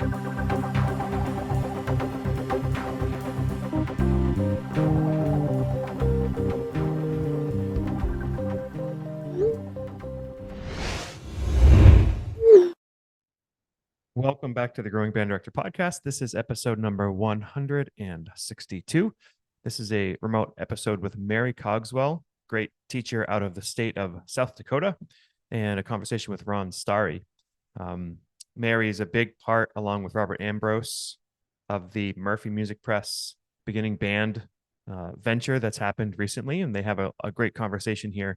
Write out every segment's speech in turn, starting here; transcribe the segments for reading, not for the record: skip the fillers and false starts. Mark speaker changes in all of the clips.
Speaker 1: Welcome back to the Growing Band Director podcast. This is episode number 162. This is a remote episode with Mary Cogswell, great teacher out of the state of South Dakota, and a conversation with Ron Stary. Mary is a big part, along with Robert Ambrose, of the Murphy Music Press beginning band venture that's happened recently, and they have a great conversation here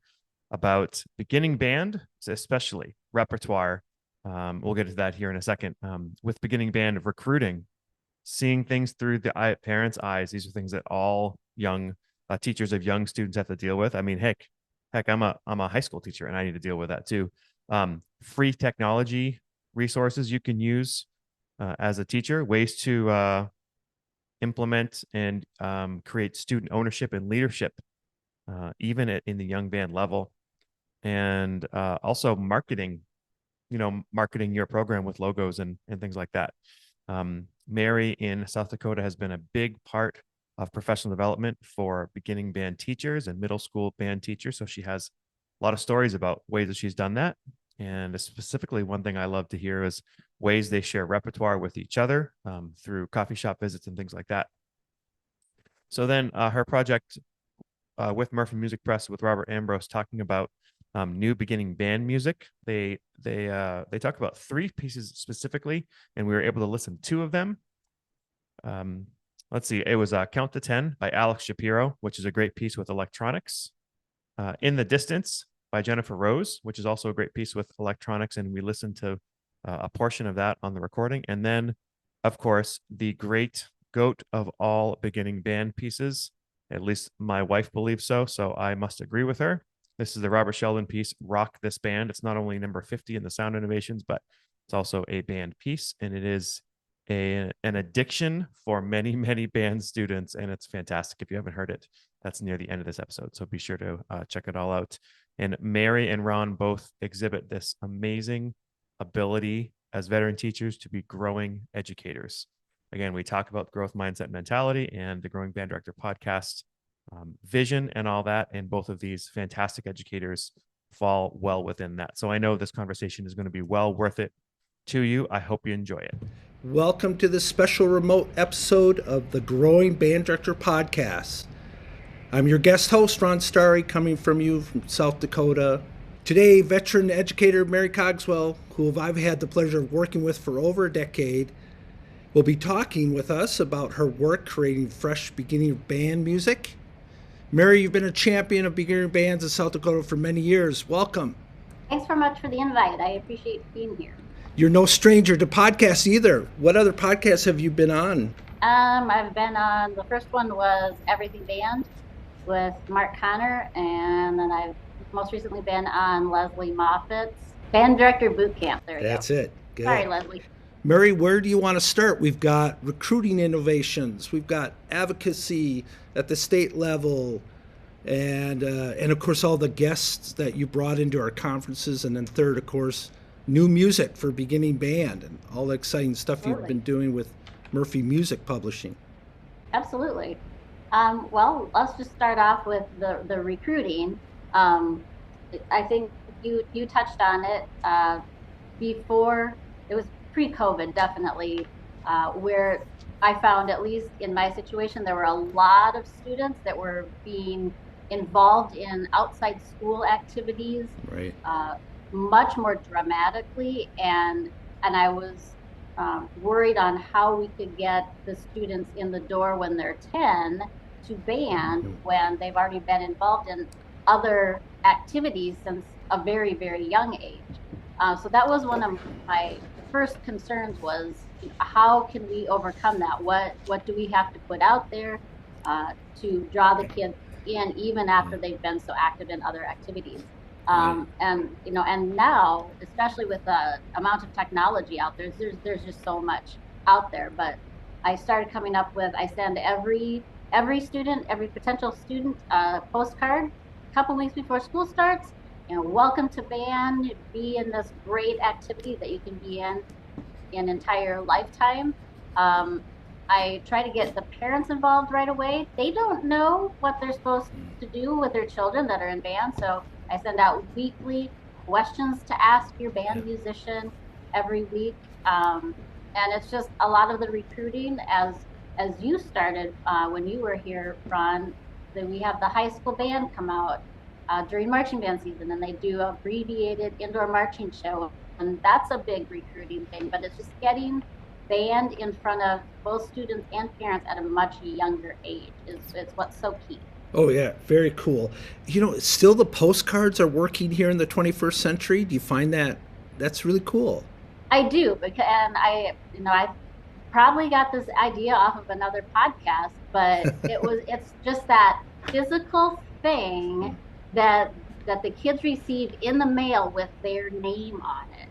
Speaker 1: about beginning band, especially repertoire. We'll get to that here in a second. With beginning band of recruiting, seeing things through the parents' eyes. These are things that all young teachers of young students have to deal with. I mean, heck, I'm a high school teacher and I need to deal with that too. Free technology resources you can use as a teacher, ways to implement and create student ownership and leadership, even in the young band level, and also marketing your program with logos and things like that. Mary in South Dakota has been a big part of professional development for beginning band teachers and middle school band teachers. So she has a lot of stories about ways that she's done that. And specifically, one thing I love to hear is ways they share repertoire with each other through coffee shop visits and things like that. So then her project with Murphy Music Press with Robert Ambrose, talking about new beginning band music. They talk about 3 pieces specifically, and we were able to listen to 2 of them. Let's see. It was Count to 10 by Alex Shapiro, which is a great piece with electronics. In the Distance by Jennifer Rose, which is also a great piece with electronics, and we listened to a portion of that on the recording. And then, of course, the great goat of all beginning band pieces. At least my wife believes so I must agree with her. This is the Robert Sheldon piece, Rock This Band. It's not only number 50 in the Sound Innovations, but it's also a band piece, and it is an addiction for many, many band students, and it's fantastic. If you haven't heard it, that's near the end of this episode, so be sure to check it all out. And Mary and Ron both exhibit this amazing ability as veteran teachers to be growing educators. Again, we talk about growth mindset mentality and the Growing Band Director podcast vision and all that, and both of these fantastic educators fall well within that. So I know this conversation is going to be well worth it to you. I hope you enjoy it.
Speaker 2: Welcome to this special remote episode of the Growing Band Director podcast. I'm your guest host, Ron Stary, coming from you from South Dakota. Today, veteran educator Mary Cogswell, who I've had the pleasure of working with for over a decade, will be talking with us about her work creating fresh beginning band music. Mary, you've been a champion of beginner bands in South Dakota for many years. Welcome.
Speaker 3: Thanks very much for the invite. I appreciate being here.
Speaker 2: You're no stranger to podcasts either. What other podcasts have you been on?
Speaker 3: I've been on, the first one was Everything Band with Mark Connor, and then I've most recently been on Leslie Moffitt's Band Director Boot Camp. There we go.
Speaker 2: That's it. Good.
Speaker 3: Sorry, Leslie.
Speaker 2: Mary, where do you want to start? We've got recruiting innovations. We've got advocacy at the state level, and of course all the guests that you brought into our conferences, and then third, of course, new music for beginning band and all the exciting stuff You've been doing with Murphy Music Publishing.
Speaker 3: Absolutely. Well, let's just start off with the recruiting. I think you touched on it before. It was pre-COVID, definitely, where I found, at least in my situation, there were a lot of students that were being involved in outside school activities,
Speaker 2: right,
Speaker 3: much more dramatically, and I was worried on how we could get the students in the door when they're 10 to band when they've already been involved in other activities since a very, very young age. So that was one of my first concerns, was how can we overcome that? What do we have to put out there to draw the kids in, even after they've been so active in other activities? And now, especially with the amount of technology out there, there's just so much out there. But I started coming up with, I send every student, every potential student, a postcard a couple weeks before school starts. Welcome to band, be in this great activity that you can be in. in entire lifetime. I try to get the parents involved right away. They don't know what they're supposed to do with their children that are in band. So I send out weekly questions to ask your band musician every week. And it's just a lot of the recruiting as you started when you were here, Ron, that we have the high school band come out during marching band season, and they do abbreviated indoor marching show, and that's a big recruiting thing. But it's just getting band in front of both students and parents at a much younger age is what's so key.
Speaker 2: Oh yeah, very cool. Still the postcards are working here in the 21st century. Do you find that that's really cool?
Speaker 3: I do, because and I probably got this idea off of another podcast, but it's just that physical thing that the kids receive in the mail with their name on it.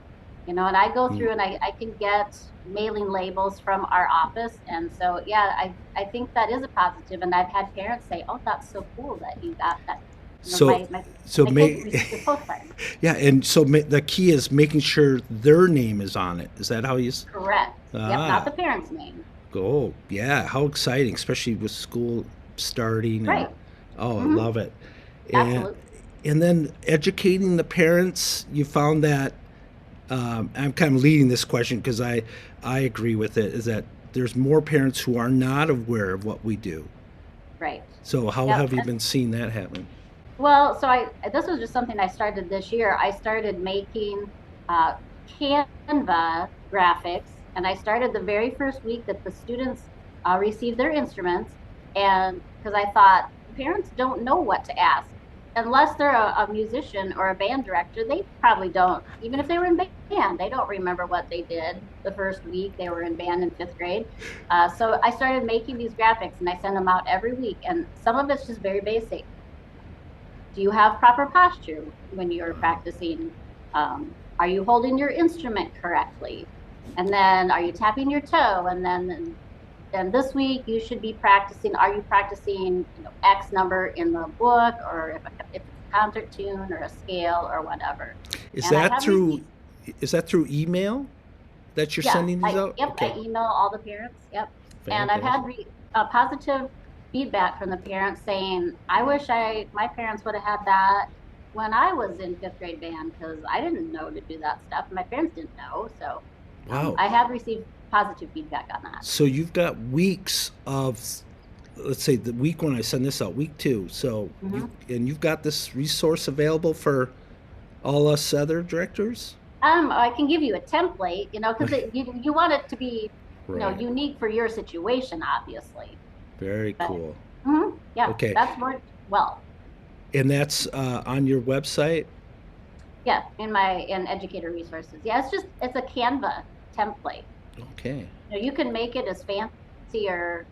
Speaker 3: And I go through and I can get mailing labels from our office. And so, yeah, I think that is a positive. And I've had parents say, oh, that's so cool that you got that. My kids received a postcard.
Speaker 2: Yeah, and so the key is making sure their name is on it. Is that how you?
Speaker 3: Correct. Yep, not the parent's name.
Speaker 2: Oh, yeah. How exciting, especially with school starting.
Speaker 3: Right.
Speaker 2: I love it.
Speaker 3: Absolutely.
Speaker 2: And then educating the parents, you found that, I'm kind of leading this question because I agree with it, is that there's more parents who are not aware of what we do.
Speaker 3: Right.
Speaker 2: So how have you been seeing that happen?
Speaker 3: Well, so this was just something I started this year. I started making Canva graphics, and I started the very first week that the students received their instruments, and because I thought parents don't know what to ask. Unless they're a musician or a band director, they probably don't. Even if they were in band, they don't remember what they did the first week they were in band in 5th grade. So I started making these graphics, and I send them out every week. And some of it's just very basic. Do you have proper posture when you're practicing? Are you holding your instrument correctly? And then are you tapping your toe? And then this week you should be practicing. Are you practicing X number in the book, or if it's a concert tune or a scale or whatever?
Speaker 2: Is that through email that you're sending these out?
Speaker 3: Yep, okay. I email all the parents. Yep. Fantastic. And I've had positive feedback from the parents saying, I wish my parents would have had that when I was in 5th grade band, because I didn't know to do that stuff. My parents didn't know. So
Speaker 2: wow.
Speaker 3: I have received positive feedback on that.
Speaker 2: So you've got weeks of, let's say the week when I send this out, week 2. So you've got this resource available for all us other directors?
Speaker 3: I can give you a template, because you want it to be unique for your situation, obviously.
Speaker 2: Very cool.
Speaker 3: Yeah.
Speaker 2: Okay.
Speaker 3: That's worked well.
Speaker 2: And that's on your website?
Speaker 3: Yeah, in educator resources. Yeah, it's a Canva template.
Speaker 2: Okay.
Speaker 3: You can make it as fancy or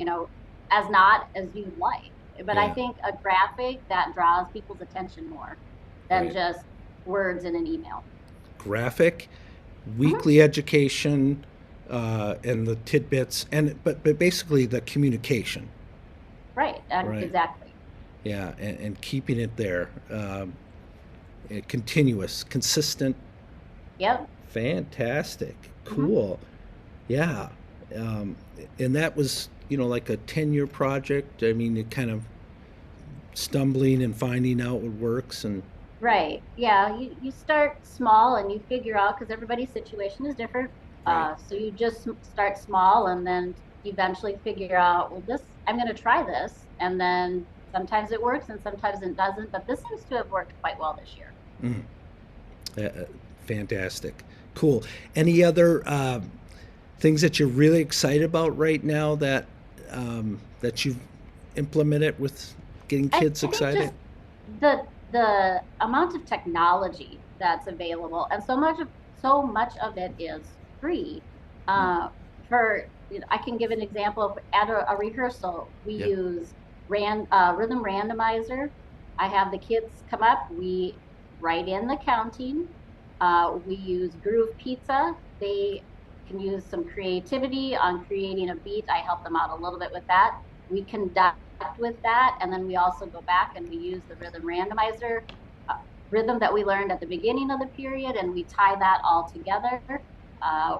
Speaker 3: as not as you'd like, but I think a graphic that draws people's attention more than just words in an email. Graphic,
Speaker 2: weekly education, and the tidbits, but basically the communication.
Speaker 3: Right. Exactly.
Speaker 2: Yeah, and keeping it there, continuous, consistent.
Speaker 3: Yep.
Speaker 2: Fantastic. Cool. Yeah. And that was, like a 10-year project. I mean, it kind of stumbling and finding out what works and.
Speaker 3: Right. Yeah. You start small and you figure out, because everybody's situation is different. Right. So you just start small and then eventually figure out, well, I'm going to try this. And then sometimes it works and sometimes it doesn't. But this seems to have worked quite well this year.
Speaker 2: Fantastic. Cool. Any other things that you're really excited about right now that you've implemented with getting kids excited?
Speaker 3: Just the amount of technology that's available, and so much of it is free. I can give an example. At a rehearsal, we use rhythm randomizer. I have the kids come up. We write in the counting. We use Groove Pizza. They can use some creativity on creating a beat. I help them out a little bit with that. We conduct with that, and then we also go back and we use the rhythm randomizer rhythm that we learned at the beginning of the period, and we tie that all together.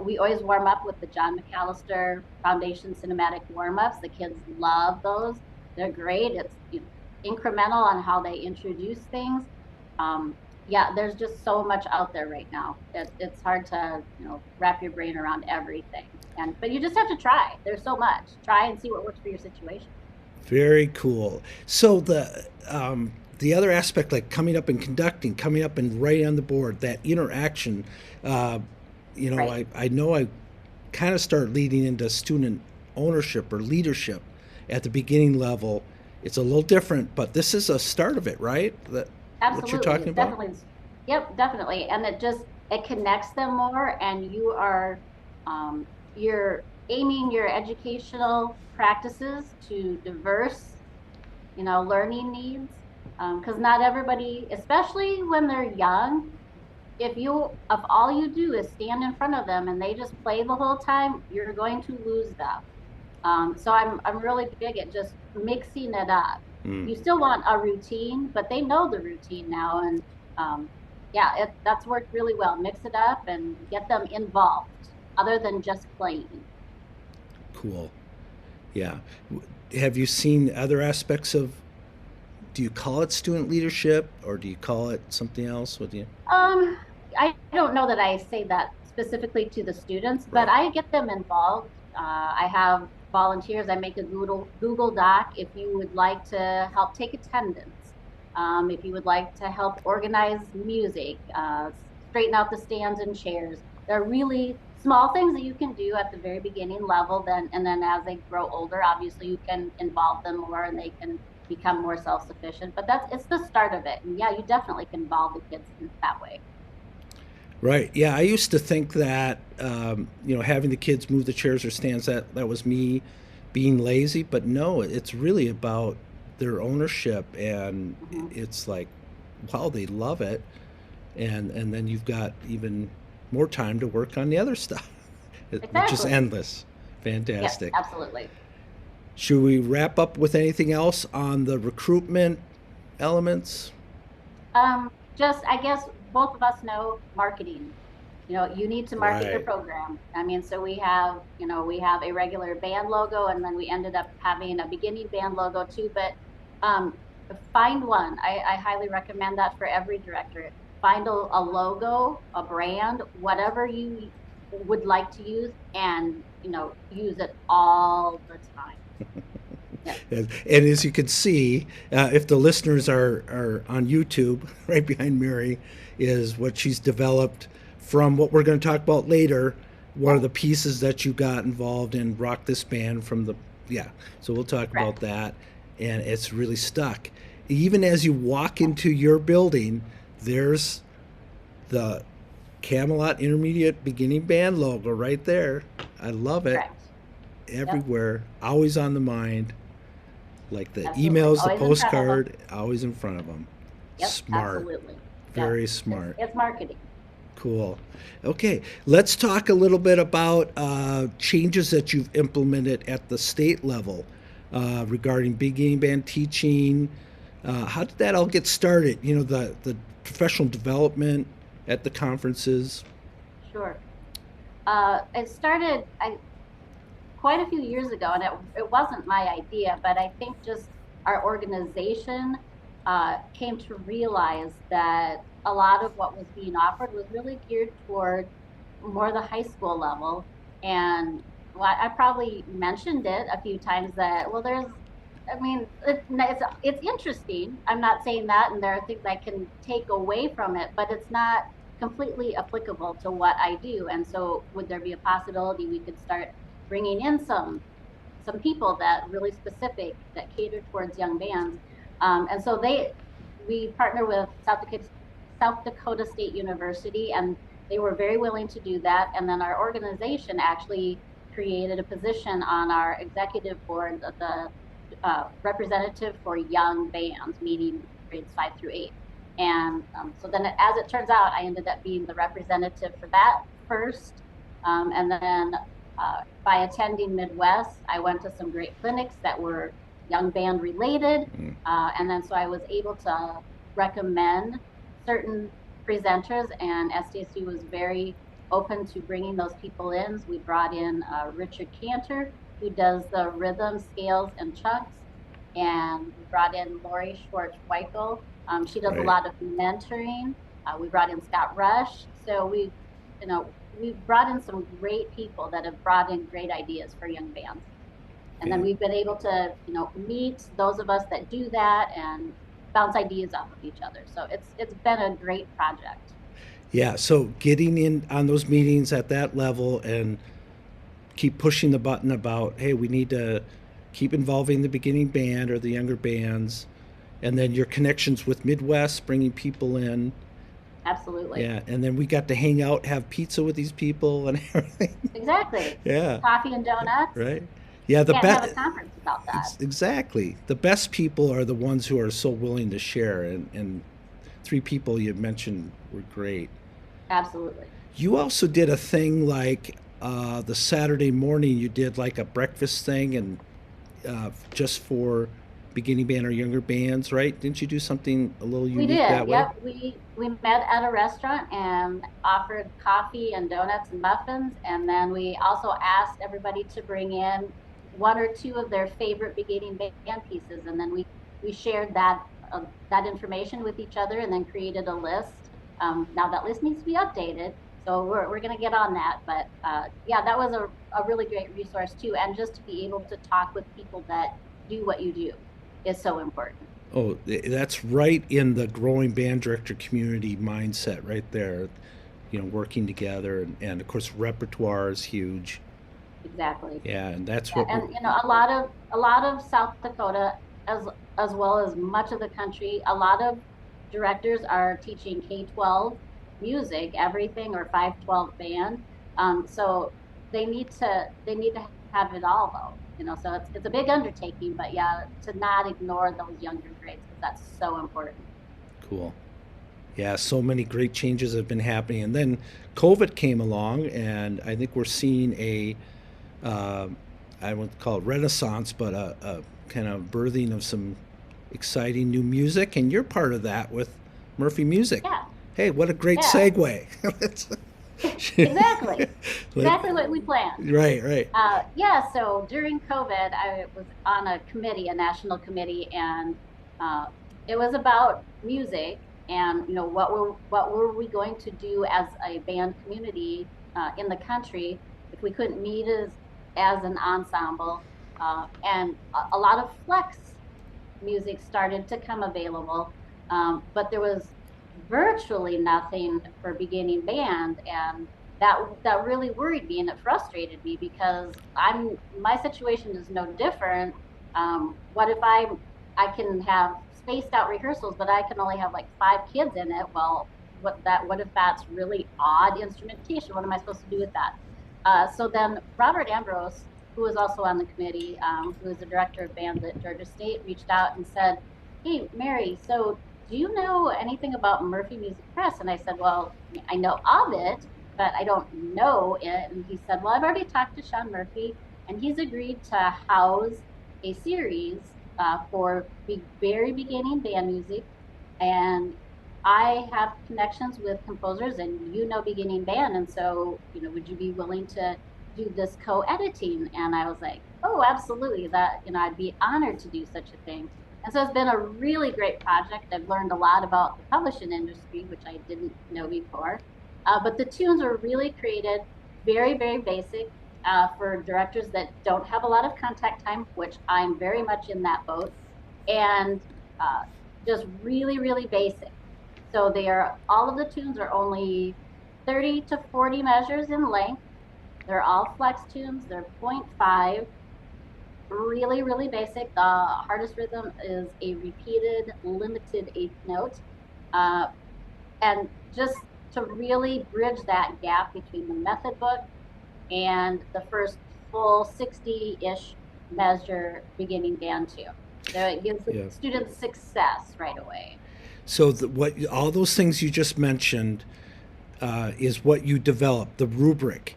Speaker 3: We always warm up with the John McAllister Foundation cinematic warm-ups. The kids love those. They're great. It's incremental on how they introduce things. Yeah, there's just so much out there right now. It's hard to wrap your brain around everything. But you just have to try. There's so much. Try and see what works for your situation.
Speaker 2: Very cool. So the other aspect, like coming up and conducting, coming up and writing on the board, that interaction. Uh,
Speaker 3: Right.
Speaker 2: I know I kind of start leading into student ownership or leadership at the beginning level. It's a little different, but this is a start of it, right? That what you're
Speaker 3: Absolutely.
Speaker 2: talking
Speaker 3: It's
Speaker 2: about?
Speaker 3: definitely, yep, definitely. And it connects them more, and um, you're aiming your educational practices to diverse, learning needs. Because not everybody, especially when they're young, if all you do is stand in front of them and they just play the whole time, you're going to lose them. So I'm really big at just mixing it up.
Speaker 2: Mm.
Speaker 3: You still want a routine, but they know the routine now, and yeah, that's worked really well. Mix it up and get them involved, other than just playing.
Speaker 2: Cool. Yeah. Have you seen other aspects of? Do you call it student leadership or do you call it something else? With you?
Speaker 3: Um, I don't know that I say that specifically to the students, but
Speaker 2: Right.
Speaker 3: I get them involved. I have volunteers. I make a Google Doc if you would like to help take attendance, if you would like to help organize music, straighten out the stands and chairs. There are really small things that you can do at the very beginning level. And then as they grow older, obviously you can involve them more and they can become more self-sufficient. But it's the start of it. And yeah, you definitely can involve the kids in that way.
Speaker 2: Right. Yeah. I used to think that having the kids move the chairs or stands that was me being lazy, but no, it's really about their ownership, and
Speaker 3: Hmm.
Speaker 2: it's like, wow, they love it, and then you've got even more time to work on the other stuff, which is
Speaker 3: Exactly.
Speaker 2: endless.
Speaker 3: Yes,
Speaker 2: Fantastic.
Speaker 3: absolutely.
Speaker 2: Should we wrap up with anything else on the recruitment elements?
Speaker 3: Just, I guess both of us know marketing. You need to market your
Speaker 2: Right.
Speaker 3: program. I mean, so we have a regular band logo, and then we ended up having a beginning band logo too. But um, find one. I highly recommend that for every director. Find a logo, a brand, whatever you would like to use, and use it all the time. Yeah.
Speaker 2: And as you can see, if the listeners are on YouTube, right behind Mary is what she's developed from what we're going to talk about later. One of
Speaker 3: Yeah.
Speaker 2: the pieces that you got involved in Rock This Band from the, yeah. So we'll talk about
Speaker 3: Correct.
Speaker 2: that. And it's really stuck. Even as you walk into your building, there's the Camelot Intermediate Beginning Band logo right there. I love it.
Speaker 3: Correct. Yep.
Speaker 2: Everywhere, always on the mind, like the
Speaker 3: Absolutely.
Speaker 2: emails, the
Speaker 3: Always in front of them.
Speaker 2: postcard, always in front of them.
Speaker 3: Yep.
Speaker 2: Smart,
Speaker 3: Absolutely. Yep.
Speaker 2: very
Speaker 3: It's
Speaker 2: smart.
Speaker 3: it's marketing.
Speaker 2: Cool. Okay, let's talk a little bit about changes that you've implemented at the state level regarding beginning band teaching. How did that all get started? The professional development at the conferences.
Speaker 3: Sure. It started quite a few years ago, and it wasn't my idea, but I think just our organization came to realize that a lot of what was being offered was really geared toward more the high school level. And well, I probably mentioned it a few times that, well, I mean, it's interesting. I'm not saying that, and there are things I can take away from it, but it's not completely applicable to what I do. And so, would there be a possibility we could start bringing in some people that really specific that cater towards young bands? And so we partner with South Dakota State University, and they were very willing to do that. And then our organization actually created a position on our executive board, the representative for young bands, meaning grades 5 through 8. And so then, as it turns out, I ended up being the representative for that first. And then by attending Midwest, I went to some great clinics that were young band related.
Speaker 2: Mm.
Speaker 3: And then so I was able to recommend certain presenters, and SDSU was very open to bringing those people in. We brought in Richard Cantor, who does the rhythm, scales, and chunks. And we brought in Lori Schwartz-Weichel. She does a lot of mentoring. We brought in Scott Rush. So we've brought in some great people that have brought in great ideas for young bands. And then we've been able to, meet those of us that do that and bounce ideas off of each other. So it's been a great project.
Speaker 2: Yeah, so getting in on those meetings at that level and keep pushing the button about, hey, we need to keep involving the beginning band or the younger bands, and then your connections with Midwest, bringing people in.
Speaker 3: Absolutely.
Speaker 2: Yeah, and then we got to hang out, have pizza with these people and everything.
Speaker 3: Exactly.
Speaker 2: Yeah.
Speaker 3: Coffee and donuts.
Speaker 2: Right. Yeah, the
Speaker 3: Can't have a conference without that.
Speaker 2: Exactly. The best people are the ones who are so willing to share, and 3 people you mentioned were great.
Speaker 3: Absolutely.
Speaker 2: You also did a thing like the Saturday morning. You did like a breakfast thing, and just for beginning band or younger bands, right? Didn't you do something a little unique that way?
Speaker 3: Yep. We met at a restaurant and offered coffee and donuts and muffins, and then we also asked everybody to bring in 1 or 2 of their favorite beginning band pieces, and then we shared that information with each other, and then created a list. Now that list needs to be updated, so we're going to get on that. But yeah, that was a really great resource too, and just to be able to talk with people that do what you do is so important.
Speaker 2: Oh, that's right in the growing band director community mindset right there. Working together, and of course repertoire is huge.
Speaker 3: Exactly.
Speaker 2: Yeah, and that's what.
Speaker 3: And a lot of South Dakota, as well as much of the country, a lot of directors are teaching K-12 music, everything, or 512 band. So they need to have it all though. So it's a big undertaking, but yeah, to not ignore those younger grades, because that's so important.
Speaker 2: Cool. Yeah, so many great changes have been happening, and then COVID came along, and I think we're seeing I wouldn't call it renaissance, but a kind of birthing of some exciting new music, and you're part of that with Murphy Music.
Speaker 3: Yeah.
Speaker 2: Hey, what a great segue.
Speaker 3: Exactly. Exactly what we planned.
Speaker 2: Right.
Speaker 3: Yeah, so during COVID, I was on a committee, a national committee, and it was about music and what were we going to do as a band community in the country if we couldn't meet as an ensemble, and a lot of flex music started to come available, but there was virtually nothing for beginning band, and that really worried me, and it frustrated me, because my situation is no different. What if I can have spaced out rehearsals, but I can only have like 5 kids in it? Well, what if that's really odd instrumentation? What am I supposed to do with that? So then Robert Ambrose, who was also on the committee, who was the director of bands at Georgia State, reached out and said, "Hey, Mary, so do you know anything about Murphy Music Press?" And I said, "Well, I know of it, but I don't know it." And he said, "Well, I've already talked to Sean Murphy, and he's agreed to house a series for very beginning band music, and I have connections with composers, and beginning band, and so would you be willing to do this co-editing?" And I was like, "Oh, absolutely! That I'd be honored to do such a thing." And so it's been a really great project. I've learned a lot about the publishing industry, which I didn't know before. But the tunes were really created very, very basic for directors that don't have a lot of contact time, which I'm very much in that boat, and just really, really basic. So all of the tunes are only 30 to 40 measures in length. They're all flex tunes. They're 0.5. Really, really basic. The hardest rhythm is a repeated, limited 8th note. And just to really bridge that gap between the method book and the first full 60-ish measure beginning band tune. So it gives the students success right away.
Speaker 2: So all those things you just mentioned is what you developed, the rubric,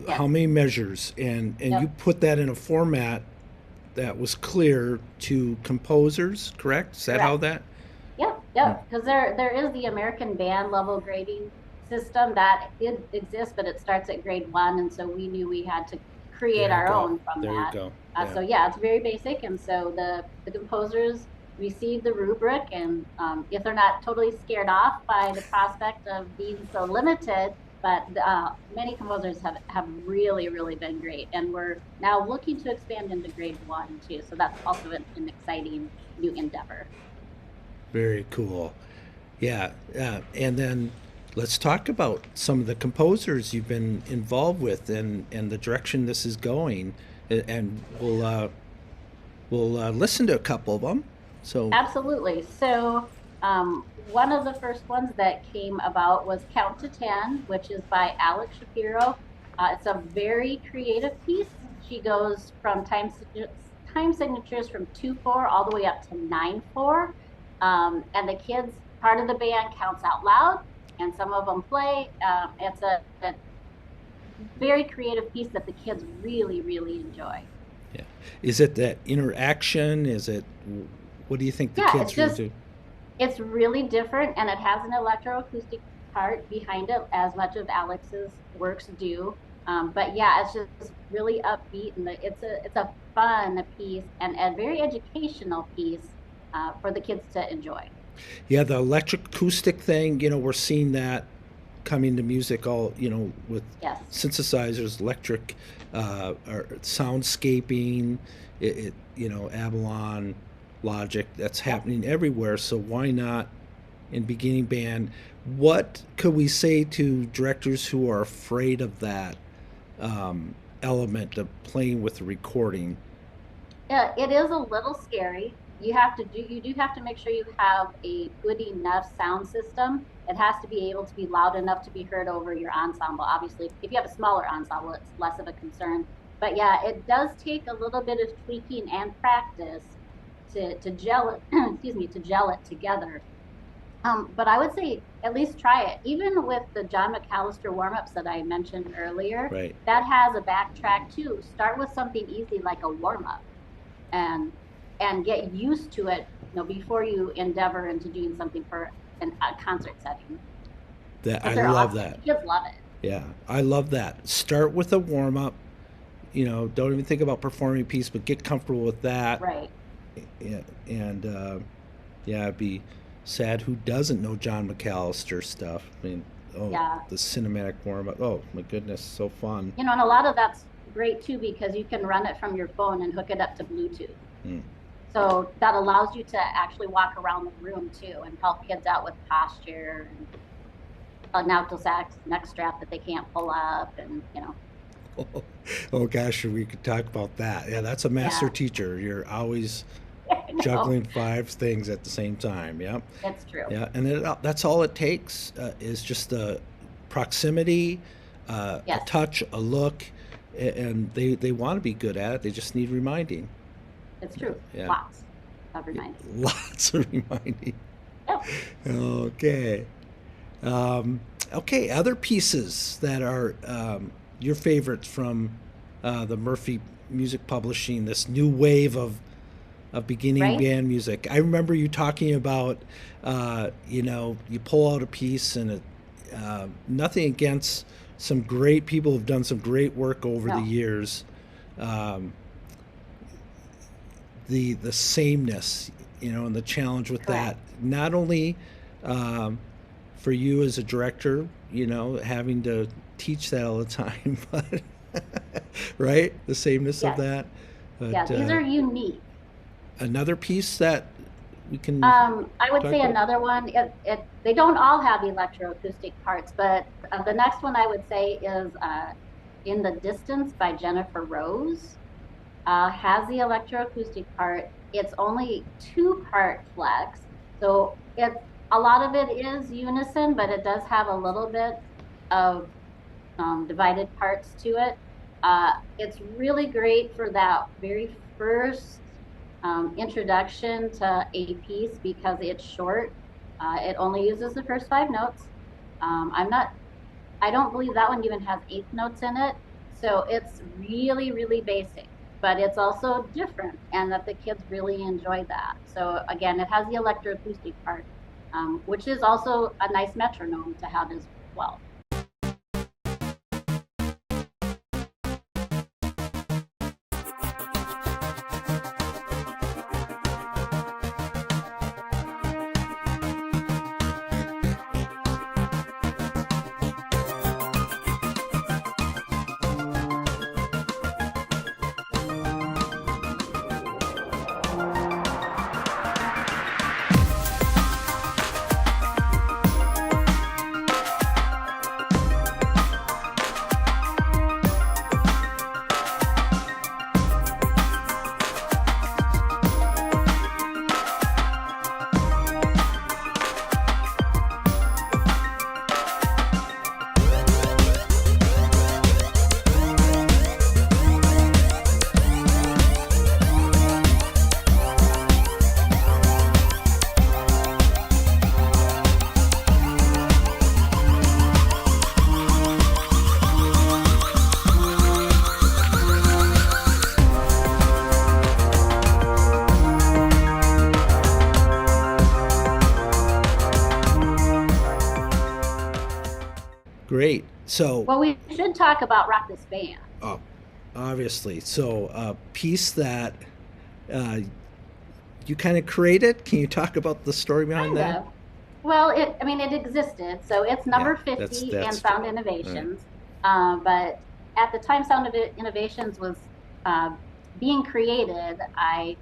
Speaker 2: how many measures, and you put that in a format that was clear to composers, correct? Is that how that?
Speaker 3: Yep, because there is the American band level grading system that it exists, but it starts at grade 1, and so we knew we had to create
Speaker 2: There you
Speaker 3: our
Speaker 2: go.
Speaker 3: own from
Speaker 2: There you
Speaker 3: that.
Speaker 2: go.
Speaker 3: So yeah, it's very basic, and so the composers receive the rubric, and if they're not totally scared off by the prospect of being so limited, but many composers have really been great, and we're now looking to expand into grade 1 too. So that's also an exciting new endeavor.
Speaker 2: Very cool. Yeah, and then let's talk about some of the composers you've been involved with and the direction this is going, and we'll listen to a couple of them. So
Speaker 3: Absolutely. So, one of the first ones that came about was Count to 10, which is by Alex Shapiro. It's a very creative piece. She goes from time signatures from 2/4 all the way up to 9/4. And the kids, part of the band, counts out loud, and some of them play. It's a very creative piece that the kids really enjoy.
Speaker 2: yeah, is it that interaction? Is it what do you think the
Speaker 3: Yeah,
Speaker 2: kids really do?
Speaker 3: it's really different, and it has an electroacoustic part behind it, as much of Alex's works do. But yeah, it's just really upbeat, and it's a fun piece and a very educational piece for the kids to enjoy.
Speaker 2: Yeah, the electric acoustic thing, we're seeing that coming to music all, with
Speaker 3: Yes.
Speaker 2: synthesizers, electric, or soundscaping, Avalon, Logic, that's happening everywhere. So why not in beginning band? What could we say to directors who are afraid of that element of playing with the recording?
Speaker 3: Yeah, it is a little scary. You do have to make sure you have a good enough sound system. It has to be able to be loud enough to be heard over your ensemble. Obviously, if you have a smaller ensemble, it's less of a concern. But yeah, it does take a little bit of tweaking and practice to gel it, excuse me, to gel it together. But I would say at least try it. Even with the John McAllister warm-ups that I mentioned earlier,
Speaker 2: Right.
Speaker 3: that has a backtrack too. Start with something easy like a warm-up, and get used to it, before you endeavor into doing something for a concert setting.
Speaker 2: I
Speaker 3: They're
Speaker 2: love
Speaker 3: awesome.
Speaker 2: that.
Speaker 3: Kids love it.
Speaker 2: Yeah, I love that. Start with a warm up. Don't even think about performing a piece, but get comfortable with that.
Speaker 3: Right.
Speaker 2: Yeah, and yeah, I'd be sad who doesn't know John McAllister stuff. I mean, oh,
Speaker 3: Yeah.
Speaker 2: the cinematic warm up. Oh my goodness, so fun.
Speaker 3: And a lot of that's great too, because you can run it from your phone and hook it up to Bluetooth.
Speaker 2: Mm.
Speaker 3: So that allows you to actually walk around the room too and help kids out with posture and an alto sax neck strap that they can't pull up, and.
Speaker 2: Oh gosh, we could talk about that. Yeah, that's a master
Speaker 3: Yeah.
Speaker 2: teacher. You're always
Speaker 3: I know.
Speaker 2: juggling 5 things at the same time. Yeah.
Speaker 3: It's true.
Speaker 2: Yeah, and that's all it takes is just the proximity, a
Speaker 3: Yes.
Speaker 2: touch, a look, and they want to be good at it. They just need reminding.
Speaker 3: It's true.
Speaker 2: Yeah.
Speaker 3: Lots of reminders.
Speaker 2: Lots of reminding.
Speaker 3: Yep.
Speaker 2: Okay. Okay, other pieces that are your favorites from the Murphy Music Publishing, this new wave of beginning
Speaker 3: Right?
Speaker 2: band music. I remember you talking about, you pull out a piece and nothing against some great people who've done some great work over the
Speaker 3: No.
Speaker 2: years. The sameness, and the challenge with that,
Speaker 3: Correct.
Speaker 2: not only for you as a director, having to teach that all the time, but right, the sameness of
Speaker 3: Yes.
Speaker 2: that. But,
Speaker 3: Yeah, these are unique.
Speaker 2: another piece that we can
Speaker 3: I would
Speaker 2: talk
Speaker 3: say
Speaker 2: about?
Speaker 3: another one. They don't all have electroacoustic parts, but the next one I would say is "In the Distance" by Jennifer Rose. Has the electroacoustic part. It's only 2-part flex, so a lot of it is unison, but it does have a little bit of divided parts to it. It's really great for that very first introduction to a piece because it's short. It only uses the first 5 notes. I don't believe that one even has 8 notes in it. So it's really basic, but it's also different, and that the kids really enjoy that. So again, it has the electroacoustic part, which is also a nice metronome to have well.
Speaker 2: Great. So,
Speaker 3: Well, we should talk about Rock This Band.
Speaker 2: oh, obviously, so a piece that you kind of created. Can you talk about the story behind
Speaker 3: Kind
Speaker 2: that?
Speaker 3: of. Well, it existed, so it's number
Speaker 2: Yeah,
Speaker 3: 50
Speaker 2: that's
Speaker 3: in Sound Innovations. But at the time Sound Innovations was being created, I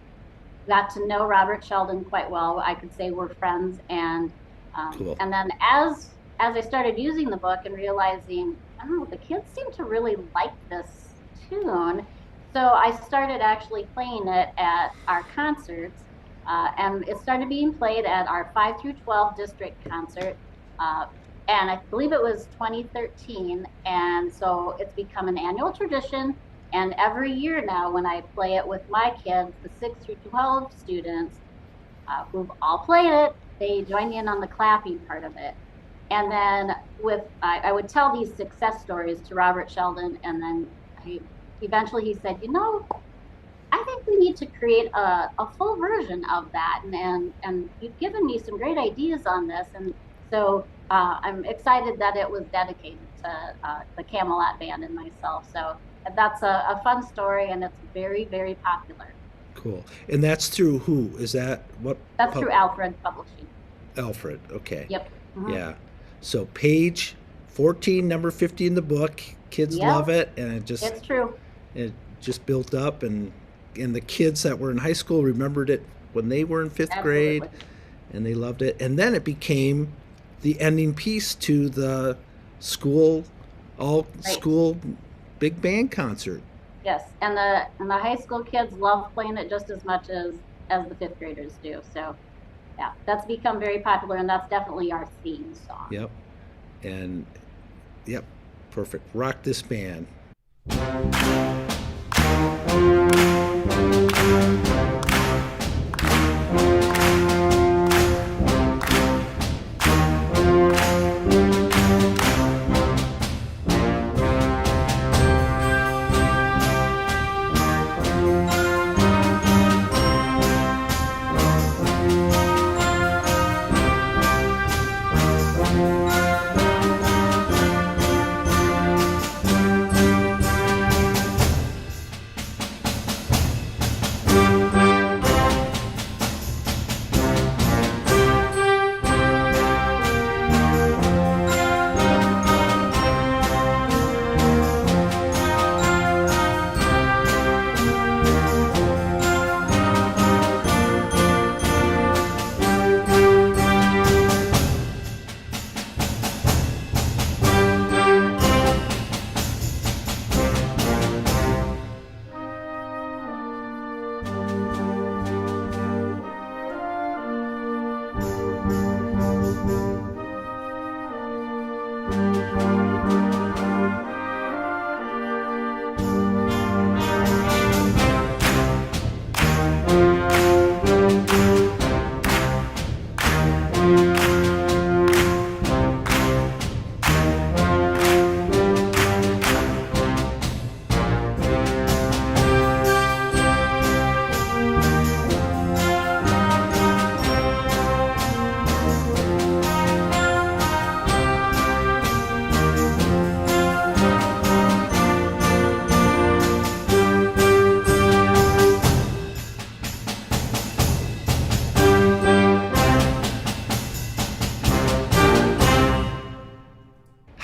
Speaker 3: got to know Robert Sheldon quite well. I could say we're friends, and
Speaker 2: Cool.
Speaker 3: and then as I started using the book and realizing, oh, the kids seem to really like this tune, so I started actually playing it at our concerts. And it started being played at our 5 through 12 district concert. And I believe it was 2013. And so it's become an annual tradition. And every year now, when I play it with my kids, the 6 through 12 students who've all played it, they join me in on the clapping part of it. And then I would tell these success stories to Robert Sheldon. And then eventually he said, I think we need to create a full version of that, and you've given me some great ideas on this, and so I'm excited that it was dedicated to the Camelot Band and myself. So that's a fun story, and it's very, very popular.
Speaker 2: Cool. And that's through who? Is that what?
Speaker 3: That's through Alfred Publishing.
Speaker 2: Alfred. Okay.
Speaker 3: Yep. Mhm.
Speaker 2: Yeah. So page 14, number 50 in the book. Kids
Speaker 3: Yep.
Speaker 2: love it, and
Speaker 3: It's true.
Speaker 2: it just built up, and the kids that were in high school remembered it when they were in fifth grade,
Speaker 3: Absolutely.
Speaker 2: and they loved it. And then it became the ending piece to the school, all
Speaker 3: Right.
Speaker 2: school big band concert.
Speaker 3: Yes, and the high school kids love playing it just as much as the fifth graders do. So, yeah, that's become very popular, and that's definitely our theme song.
Speaker 2: Yep. And yep, perfect. Rock This Band.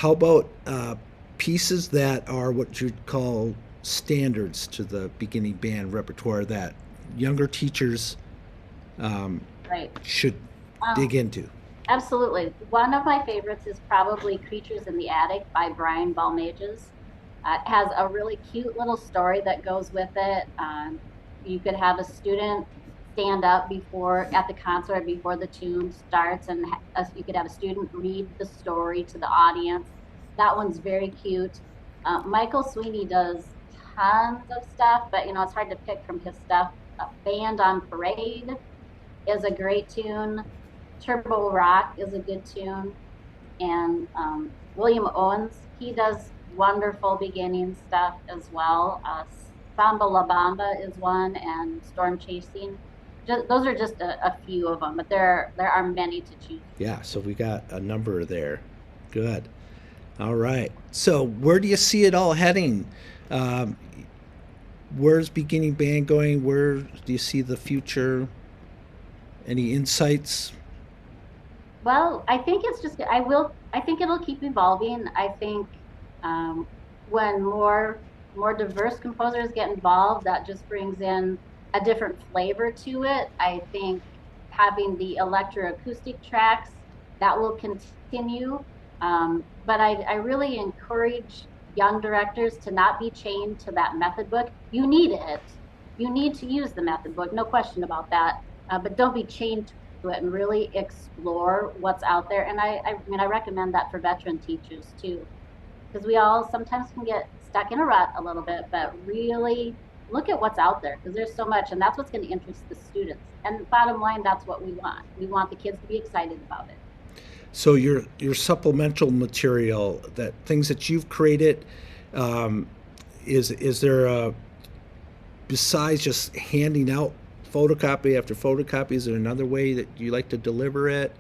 Speaker 2: how about pieces that are what you'd call standards to the beginning band repertoire that younger teachers
Speaker 3: Right.
Speaker 2: should
Speaker 3: Um,
Speaker 2: dig into?
Speaker 3: Absolutely. One of my favorites is probably Creatures in the Attic by Brian Balmages. It has a really cute little story that goes with it. You could have a student stand up before at the concert before the tune starts, and you could have a student read the story to the audience. That one's very cute. Michael Sweeney does tons of stuff, but it's hard to pick from his stuff. Band on Parade is a great tune. Turbo Rock is a good tune. And William Owens, he does wonderful beginning stuff as well. Samba La Bamba is one, and Storm Chasing. Those are just a few of them, but there are many to choose.
Speaker 2: Yeah, so we got a number there. Good. All right. So where do you see it all heading? Um, where's beginning band going? Where do you see the future? Any insights?
Speaker 3: Well, I think it's just I think it'll keep evolving. I think um, when more diverse composers get involved, that just brings in a different flavor to it. I think having the electroacoustic tracks, that will continue. But I really encourage young directors to not be chained to that method book. You need it. You need to use the method book, no question about that. But don't be chained to it and really explore what's out there. And I mean, I recommend that for veteran teachers too, because we all sometimes can get stuck in a rut a little bit, but really look at what's out there because there's so much, and that's what's going to interest the students. And bottom line, that's what we want. We want the kids to be excited about it.
Speaker 2: So your supplemental material, that things that you've created, um, is there a, besides just handing out photocopy after photocopy, is there another way that you like to deliver it?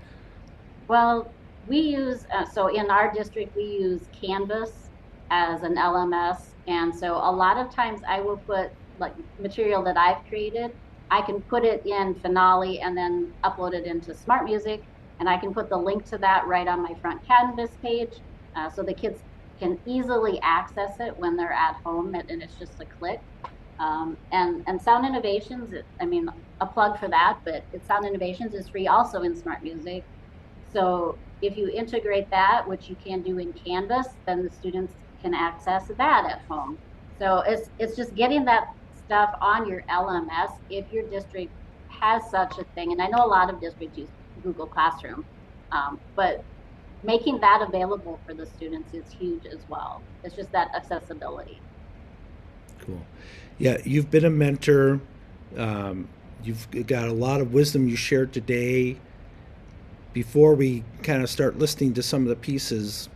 Speaker 3: Well, we use, so in our district, we use Canvas as an LMS. And so a lot of times I will put like material that I've created, I can put it in Finale and then upload it into Smart Music. And I can put the link to that right on my front Canvas page. So the kids can easily access it when they're at home, and it's just a click. And Sound Innovations, I mean, a plug for that, but Sound Innovations is free also in Smart Music. So if you integrate that, which you can do in Canvas, then the students can access that at home. So it's just getting that stuff on your LMS if your district has such a thing. And I know a lot of districts use Google Classroom, but making that available for the students is huge as well. It's just that accessibility.
Speaker 2: Cool. Yeah, you've been a mentor. You've got a lot of wisdom you shared today. Before we kind of start listening to some of the pieces,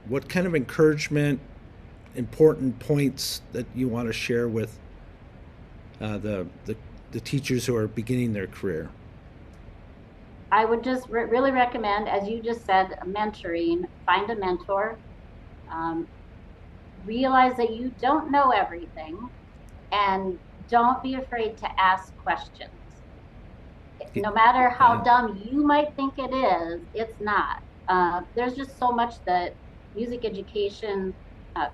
Speaker 2: what kind of encouragement, important points that you want to share with the teachers who are beginning their career?
Speaker 3: I would just really recommend, as you just said, mentoring. Find a mentor. Um, Realize that you don't know everything, and don't be afraid to ask questions. No matter how
Speaker 2: Yeah.
Speaker 3: dumb you might think it is, it's not. There's just so much that music education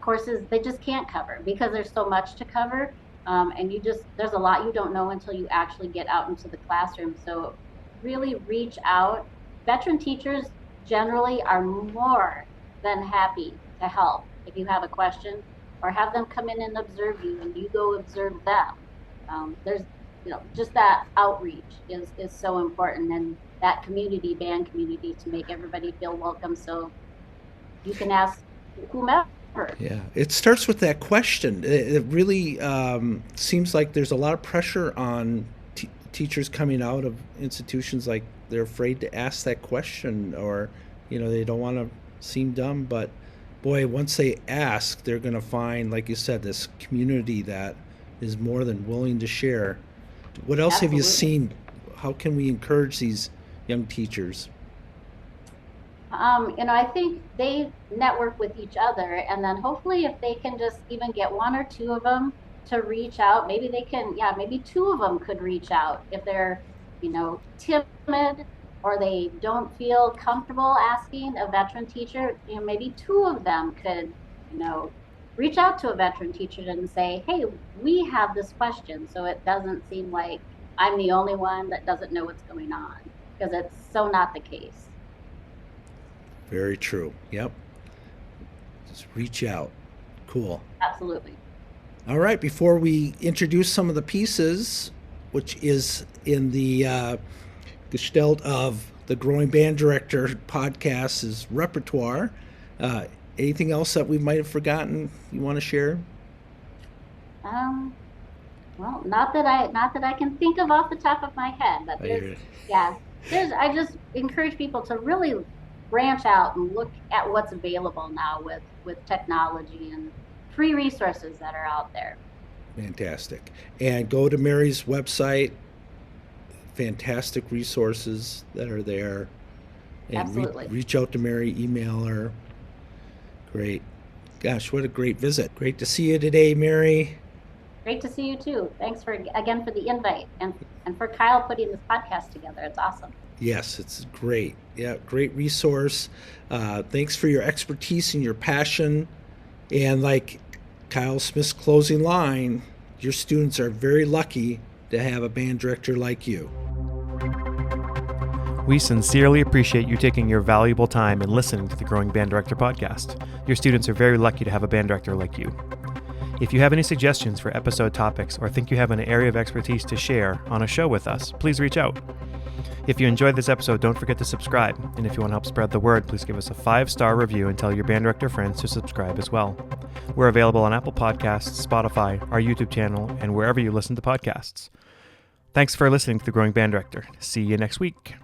Speaker 3: courses, they just can't cover because there's so much to cover. And there's a lot you don't know until you actually get out into the classroom. So really reach out. Veteran teachers generally are more than happy to help if you have a question, or have them come in and observe you and you go observe them. There's just that outreach is so important, and that community, band community, to make everybody feel welcome, so you can ask whomever.
Speaker 2: Yeah, it starts with that question. It really seems like there's a lot of pressure on teachers coming out of institutions, like they're afraid to ask that question, or they don't want to seem dumb. But boy, once they ask, they're going to find, like you said, this community that is more than willing to share. What else have you
Speaker 3: Absolutely.
Speaker 2: seen? How can we encourage these young teachers?
Speaker 3: I think they network with each other, and then hopefully, if they can just even get one or two of them to reach out, maybe they can, yeah, maybe two of them could reach out if they're, timid. or they don't feel comfortable asking a veteran teacher, maybe two of them could, reach out to a veteran teacher and say, hey, we have this question. So it doesn't seem like I'm the only one that doesn't know what's going on, because it's so not the case.
Speaker 2: Very true. Yep. Just reach out. Cool.
Speaker 3: Absolutely.
Speaker 2: All right. Before we introduce some of the pieces, which is in the gestalt of the Growing Band Director podcast, is repertoire. Anything else that we might have forgotten you want to share?
Speaker 3: Well, not that I can think of off the top of my head, but I just encourage people to really branch out and look at what's available now with technology and free resources that are out there.
Speaker 2: Fantastic. And go to Mary's website. Fantastic resources that are there. And
Speaker 3: Absolutely.
Speaker 2: Reach out to Mary, email her. Great. Gosh, what a great visit. Great to see you today, Mary.
Speaker 3: Great to see you too. Thanks for the invite and for Kyle putting this podcast together. It's awesome.
Speaker 2: Yes, it's great. Yeah, great resource. Thanks for your expertise and your passion. And like Kyle Smith's closing line, your students are very lucky to have a band director like you.
Speaker 1: We sincerely appreciate you taking your valuable time and listening to the Growing Band Director podcast. Your students are very lucky to have a band director like you. If you have any suggestions for episode topics or think you have an area of expertise to share on a show with us, please reach out. If you enjoyed this episode, don't forget to subscribe. And if you want to help spread the word, please give us a 5-star review and tell your band director friends to subscribe as well. We're available on Apple Podcasts, Spotify, our YouTube channel, and wherever you listen to podcasts. Thanks for listening to The Growing Band Director. See you next week.